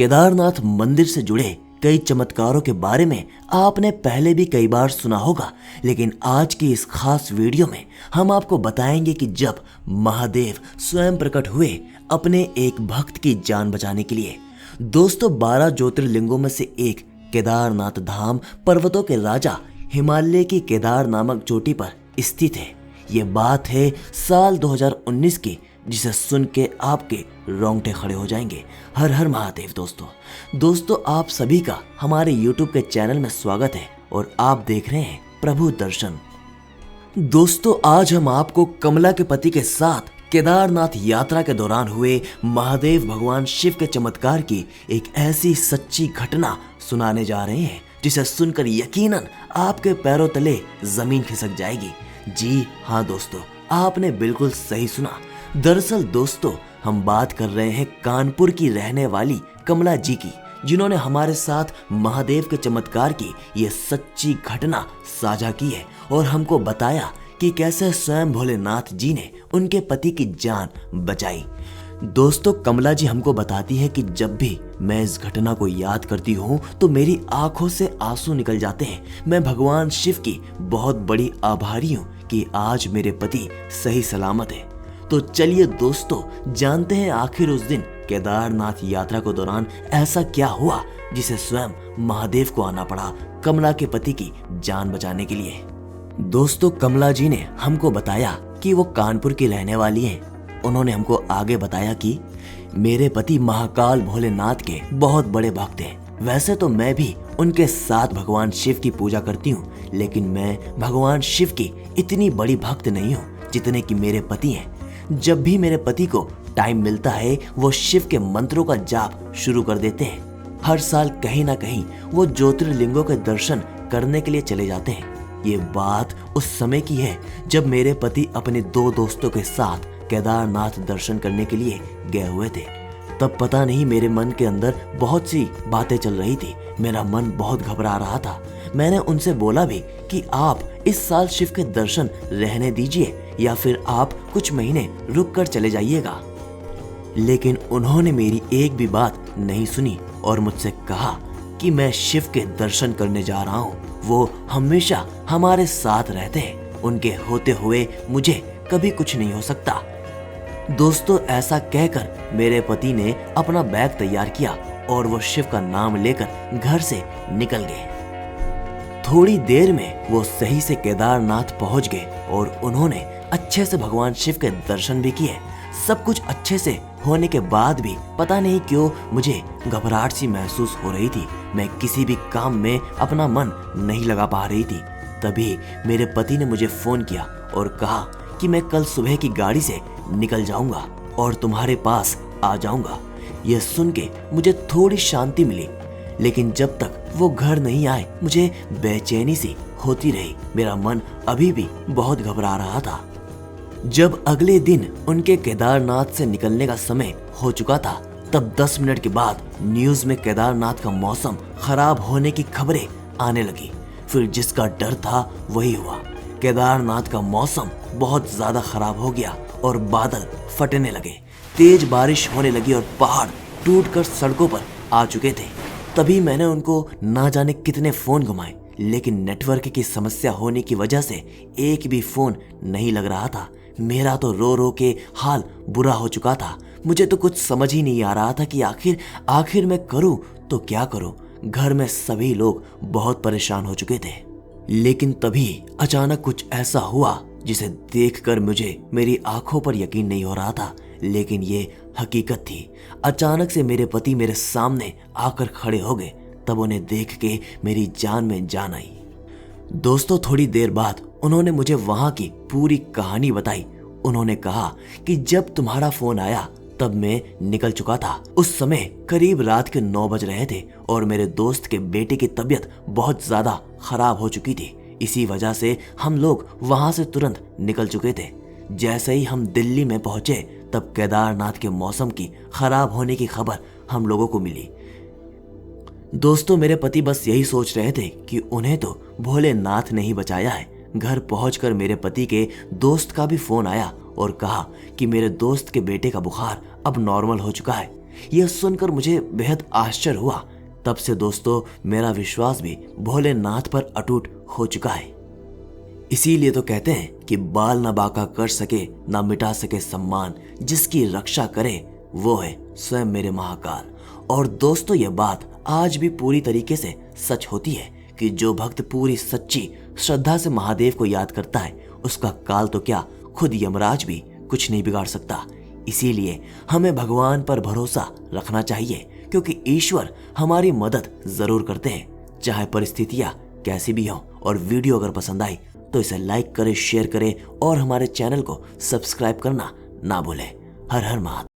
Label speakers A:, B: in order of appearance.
A: केदारनाथ मंदिर से जुड़े कई चमत्कारों के बारे में आपने पहले भी कई बार सुना होगा, लेकिन आज की इस खास वीडियो में हम आपको बताएंगे कि जब महादेव स्वयं प्रकट हुए अपने एक भक्त की जान बचाने के लिए। दोस्तों, 12 ज्योतिर्लिंगों में से एक केदारनाथ धाम पर्वतों के राजा हिमालय की केदार नामक चोटी पर स्थित है। ये बात है साल 2019 की, जिसे सुन के आपके रोंगटे खड़े हो जाएंगे। हर हर महादेव। दोस्तों आप सभी का हमारे YouTube के चैनल में स्वागत है और आप देख रहे हैं प्रभु दर्शन। दोस्तों आज हम आपको कमला के पति के साथ केदारनाथ यात्रा के दौरान हुए महादेव भगवान शिव के चमत्कार की एक ऐसी सच्ची घटना सुनाने जा रहे हैं जिसे सुनकर यकीनन आपके पैरों तले जमीन खिसक जाएगी। जी हाँ दोस्तों, आपने बिल्कुल सही सुना। दरअसल दोस्तों हम बात कर रहे हैं कानपुर की रहने वाली कमला जी की, जिन्होंने हमारे साथ महादेव के चमत्कार की ये सच्ची घटना साझा की है और हमको बताया कि कैसे स्वयं भोलेनाथ जी ने उनके पति की जान बचाई। दोस्तों कमला जी हमको बताती है कि जब भी मैं इस घटना को याद करती हूँ तो मेरी आंखों से आंसू निकल जाते हैं। मैं भगवान शिव की बहुत बड़ी आभारी हूँ कि आज मेरे पति सही सलामत है। तो चलिए दोस्तों जानते हैं आखिर उस दिन केदारनाथ यात्रा के दौरान ऐसा क्या हुआ जिसे स्वयं महादेव को आना पड़ा कमला के पति की जान बचाने के लिए। दोस्तों कमला जी ने हमको बताया कि वो कानपुर की रहने वाली हैं। उन्होंने हमको आगे बताया कि मेरे पति महाकाल भोलेनाथ के बहुत बड़े भक्त हैं। वैसे तो मैं भी उनके साथ भगवान शिव की पूजा करती हूँ, लेकिन मैं भगवान शिव की इतनी बड़ी भक्त नहीं हूँ जितने कि मेरे पति हैं। जब भी मेरे पति को टाइम मिलता है वो शिव के मंत्रों का जाप शुरू कर देते हैं। हर साल कहीं ना कहीं वो ज्योतिर्लिंगों के दर्शन करने के लिए चले जाते हैं। ये बात उस समय की है जब मेरे पति अपने 2 दोस्तों के साथ केदारनाथ दर्शन करने के लिए गए हुए थे। तब पता नहीं मेरे मन के अंदर बहुत सी बातें चल रही थी। मेरा मन बहुत घबरा रहा था। मैंने उनसे बोला भी कि आप इस साल शिव के दर्शन रहने दीजिए या फिर आप कुछ महीने रुक कर चले जाइएगा, लेकिन उन्होंने मेरी एक भी बात नहीं सुनी और मुझसे कहा कि मैं शिव के दर्शन करने जा रहा हूँ। वो हमेशा हमारे साथ रहते हैं, उनके होते हुए मुझे कभी कुछ नहीं हो सकता। दोस्तों ऐसा कहकर मेरे पति ने अपना बैग तैयार किया और वो शिव का नाम लेकर घर से निकल गए। थोड़ी देर में वो सही से केदारनाथ पहुंच गए और उन्होंने अच्छे से भगवान शिव के दर्शन भी किए। सब कुछ अच्छे से होने के बाद भी पता नहीं क्यों मुझे घबराहट सी महसूस हो रही थी। मैं किसी भी काम में अपना मन नहीं लगा पा रही थी। तभी मेरे पति ने मुझे फोन किया और कहा कि मैं कल सुबह की गाड़ी से निकल जाऊंगा और तुम्हारे पास आ जाऊंगा। यह सुन के मुझे थोड़ी शांति मिली, लेकिन जब तक वो घर नहीं आए मुझे बेचैनी सी होती रही। मेरा मन अभी भी बहुत घबरा रहा था। जब अगले दिन उनके केदारनाथ से निकलने का समय हो चुका था, तब 10 मिनट के बाद न्यूज में केदारनाथ का मौसम खराब होने की खबरें आने लगी। फिर जिसका डर था वही हुआ। केदारनाथ का मौसम बहुत ज्यादा खराब हो गया और बादल फटने लगे। तेज बारिश होने लगी और पहाड़ टूटकर सड़कों पर आ चुके थे। तभी मैंने उनको ना जाने कितने फोन घुमाए, लेकिन नेटवर्क की समस्या होने की वजह से एक भी फोन नहीं लग रहा था। मेरा तो रो रो के हाल बुरा हो चुका था। मुझे तो कुछ समझ ही नहीं आ रहा था कि आखिर मैं करूं तो क्या करूं। घर में सभी लोग बहुत परेशान हो चुके थे। लेकिन तभी अचानक कुछ ऐसा हुआ जिसे देखकर मुझे मेरी आंखों पर यकीन नहीं हो रहा था, लेकिन ये हकीकत थी। अचानक से मेरे पति मेरे सामने आकर खड़े हो गए। तब उन्हें देख के मेरी जान में जान आई। दोस्तों थोड़ी देर बाद उन्होंने मुझे वहां की पूरी कहानी बताई। उन्होंने कहा कि जब तुम्हारा फोन आया तब मैं निकल चुका था। उस समय करीब रात के 9 बज रहे थे और मेरे दोस्त के बेटे की तबीयत बहुत ज्यादा खराब हो चुकी थी। इसी वजह से हम लोग वहां से तुरंत निकल चुके थे। जैसे ही हम दिल्ली में पहुंचे तब केदारनाथ के मौसम की खराब होने की खबर हम लोगों को मिली। दोस्तों मेरे पति बस यही सोच रहे थे कि उन्हें तो भोलेनाथ ने ही बचाया है। घर पहुंचकर मेरे पति के दोस्त का भी फोन आया और कहा कि मेरे दोस्त के बेटे का बुखार अब नॉर्मल हो चुका है। यह सुनकर मुझे बेहद आश्चर्य हुआ। तब से दोस्तों मेरा विश्वास भी भोलेनाथ पर अटूट हो चुका है। इसीलिए तो कहते हैं कि बाल ना बांका कर सके ना मिटा सके सम्मान, जिसकी रक्षा करे वो है स्वयं मेरे महाकाल। और दोस्तों यह बात आज भी पूरी तरीके से सच होती है कि जो भक्त पूरी सच्ची श्रद्धा से महादेव को याद करता है, उसका काल तो क्या खुद यमराज भी कुछ नहीं बिगाड़ सकता। इसीलिए हमें भगवान पर भरोसा रखना चाहिए, क्योंकि ईश्वर हमारी मदद जरूर करते हैं, चाहे परिस्थितियां कैसी भी हों। और वीडियो अगर पसंद आई तो इसे लाइक करें, शेयर करें और हमारे चैनल को सब्सक्राइब करना ना भूलें। हर हर महादेव।